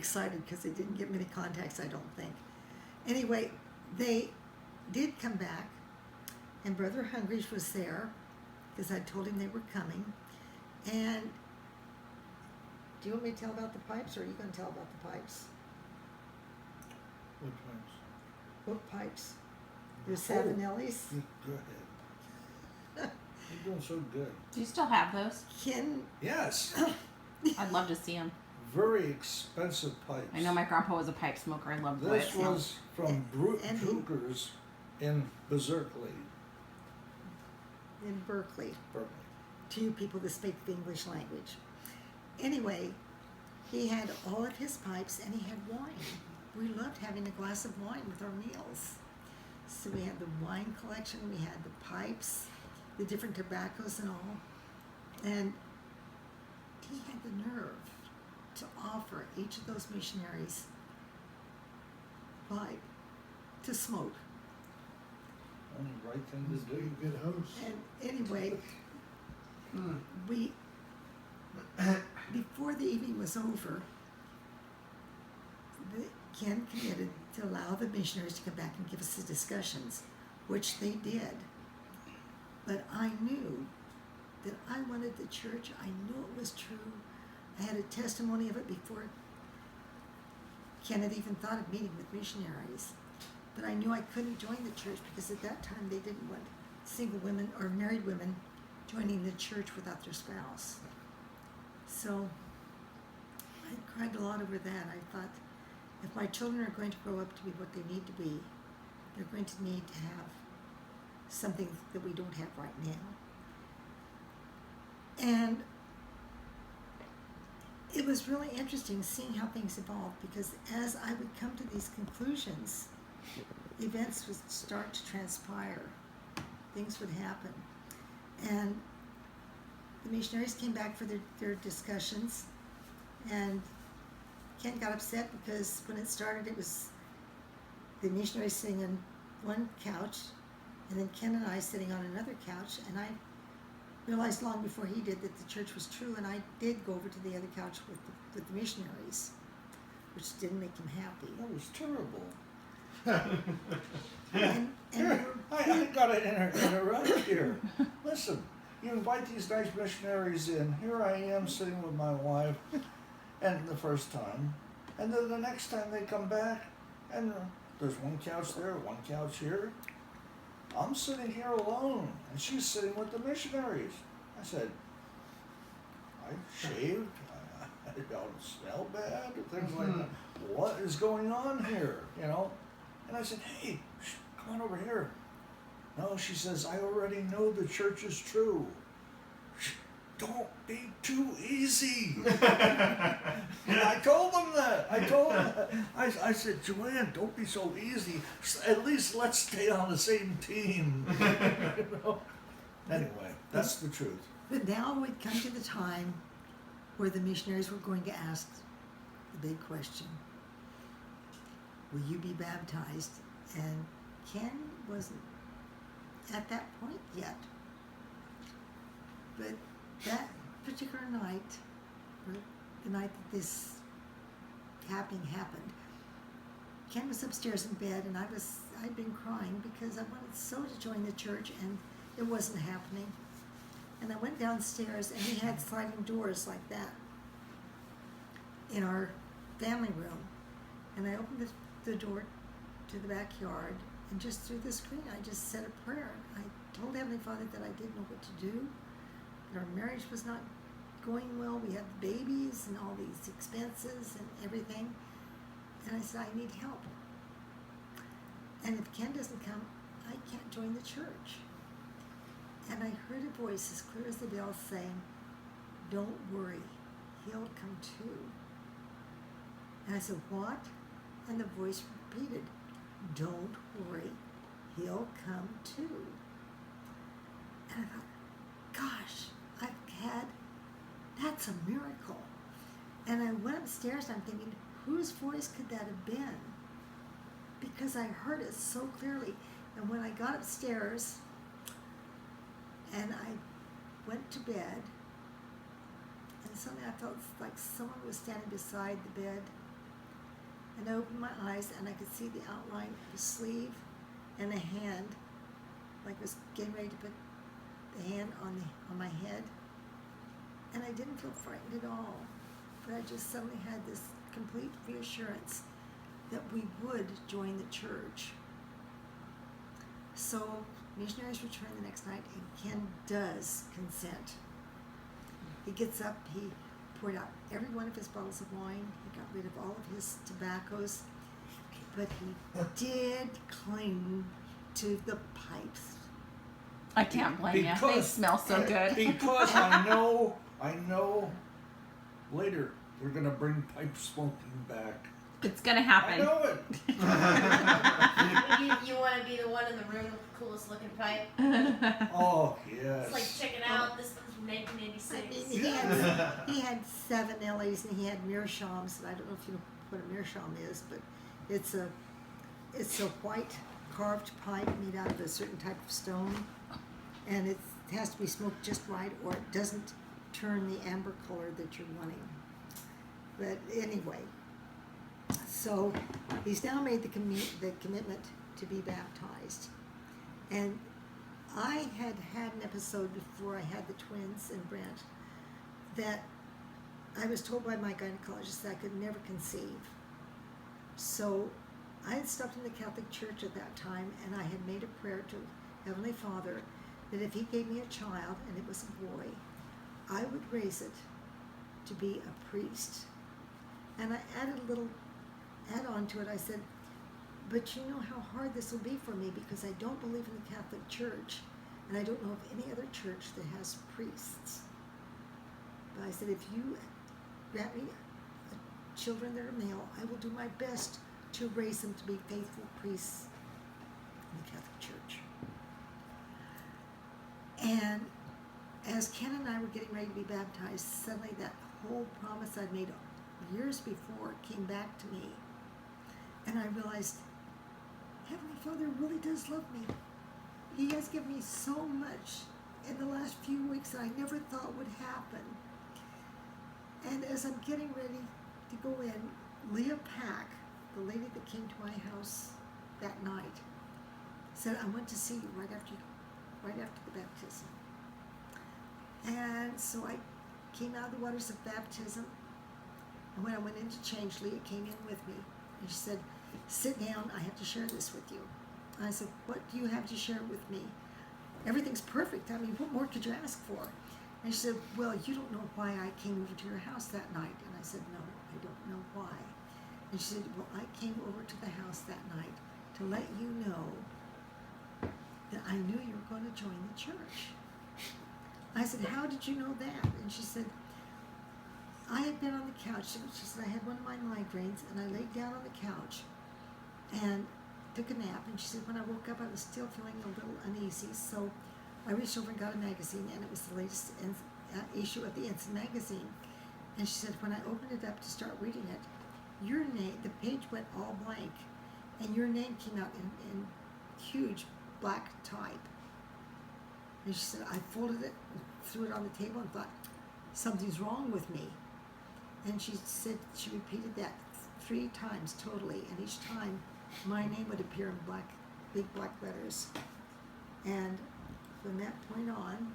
excited because they didn't get many contacts, I don't think. Anyway, they did come back, and Brother Hungrige was there because I told him they were coming. And do you want me to tell about the pipes, or are you going to tell about the pipes? What pipes? What pipes? There's 7 Ellie's. Go ahead. You're doing so good. Do you still have those? Ken, Yes. I'd love to see them. Very expensive pipes. I know my grandpa was a pipe smoker. I loved the way it This smelled. was from Brukers in Berkeley. in Berkeley, to you people that speak the English language. Anyway, he had all of his pipes, and he had wine. We loved having a glass of wine with our meals. So we had the wine collection, we had the pipes, the different tobaccos and all. And he had the nerve to offer each of those missionaries pipe to smoke. Only right thing to do. Good host. And anyway, we, before the evening was over, Ken committed to allow the missionaries to come back and give us the discussions, which they did. But I knew that I wanted the church. I knew it was true. I had a testimony of it before Ken had even thought of meeting with missionaries. But I knew I couldn't join the church because at that time they didn't want single women or married women joining the church without their spouse. So I cried a lot over that. I thought, if my children are going to grow up to be what they need to be, they're going to need to have something that we don't have right now. And it was really interesting seeing how things evolved, because as I would come to these conclusions, events would start to transpire. Things would happen. And the missionaries came back for their discussions, and Ken got upset because when it started, it was the missionaries sitting on one couch, and then Ken and I sitting on another couch, and I realized long before he did that the church was true, and I did go over to the other couch with the missionaries, which didn't make him happy. That was terrible. And Here, I gotta interrupt here. Listen, you invite these nice missionaries in. Here I am sitting with my wife, and the first time, and then the next time they come back, and there's one couch there, one couch here. I'm sitting here alone, and she's sitting with the missionaries. I said, I shaved, I don't smell bad, and things like that. What is going on here, you know? And I said, hey, come on over here. No, she says, I already know the church is true. Don't be too easy. And I told them that. I said, Joanne, don't be so easy. At least let's stay on the same team. You know? Anyway, that's the truth. But now we'd come to the time where the missionaries were going to ask the big question: will you be baptized? And Ken wasn't at that point yet. But that particular night, or the night that this happening happened, Ken was upstairs in bed, and I'd been crying because I wanted so to join the church, and it wasn't happening. And I went downstairs, and we had sliding doors like that in our family room. And I opened the door to the backyard, and just through the screen, I just said a prayer. I told Heavenly Father that I didn't know what to do, that our marriage was not going well. We had babies and all these expenses and everything. And I said, I need help. And if Ken doesn't come, I can't join the church. And I heard a voice as clear as the bell saying, don't worry, he'll come too. And I said, what? And the voice repeated, don't worry, he'll come too. And I thought, gosh, that's a miracle. And I went upstairs and I'm thinking, whose voice could that have been? Because I heard it so clearly. And when I got upstairs and I went to bed, and suddenly I felt like someone was standing beside the bed, and I opened my eyes and I could see the outline of a sleeve and a hand, like I was getting ready to put the hand on my head. And I didn't feel frightened at all, but I just suddenly had this complete reassurance that we would join the church. So missionaries return the next night, and Ken does consent. He gets up, he poured out every one of his bottles of wine, he got rid of all of his tobaccos, but he did cling to the pipes. I can't blame you. They Because- smell so good. Because I know later they're gonna bring pipe smoking back. It's gonna I happen. know it. You want to be the one in the room with the coolest looking pipe? Oh yes. It's like, check it out, this one's from I 1986. mean, he had 7 Ellie's and he had meerschaums, and I don't know if you know what a meerschaum is, but it's a white carved pipe made out of a certain type of stone, and it has to be smoked just right, or it doesn't turn the amber color that you're wanting. But anyway, so he's now made the commitment to be baptized, and I had an episode before I had the twins and Brent that I was told by my gynecologist that I could never conceive. So I had stopped in the Catholic Church at that time, and I had made a prayer to Heavenly Father that if He gave me a child and it was a boy, I would raise it to be a priest. And I added a little add-on to it. I said, but you know how hard this will be for me because I don't believe in the Catholic Church, and I don't know of any other church that has priests. But I said, if you grant me children that are male, I will do my best to raise them to be faithful priests in the Catholic Church. And as Ken and I were getting ready to be baptized, suddenly that whole promise I'd made years before came back to me. And I realized, Heavenly Father really does love me. He has given me so much in the last few weeks that I never thought would happen. And as I'm getting ready to go in, Leah Pack, the lady that came to my house that night, said, I want to see you right after the baptism. And so I came out of the waters of baptism, and when I went in to change, Leah came in with me, and she said, sit down, I have to share this with you. And I said, what do you have to share with me? Everything's perfect. I mean, what more could you ask for? And she said, well, you don't know why I came over to your house that night. And I said, no, I don't know why. And she said, well, I came over to the house that night to let you know that I knew you were going to join the church. I said, how did you know that? And she said, I had been on the couch. She said, I had one of my migraines, and I laid down on the couch and took a nap. And she said, when I woke up, I was still feeling a little uneasy. So I reached over and got a magazine, and it was the latest issue of the Ensign magazine. And she said, when I opened it up to start reading it, your name, the page went all blank, and your name came out in huge black type. And she said, I folded it, threw it on the table, and thought, something's wrong with me. And she said, she repeated that 3 times totally, and each time my name would appear in big black letters. And from that point on,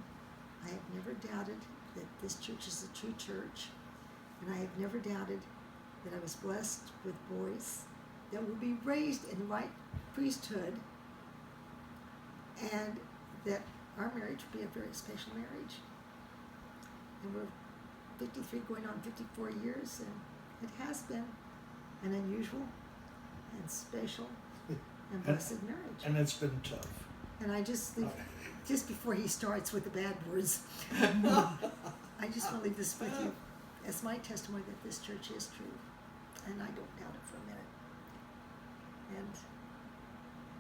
I have never doubted that this church is a true church, and I have never doubted that I was blessed with boys that will be raised in the right priesthood, and that our marriage will be a very special marriage. And we're 53 going on 54 years, and it has been an unusual and special and blessed marriage. And it's been tough. And I just before he starts with the bad words, I just want to leave this with you as my testimony that this church is true, and I don't doubt it for a minute. And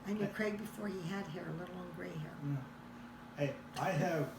I knew Craig before he had hair, let alone gray hair. Yeah. Hey, I have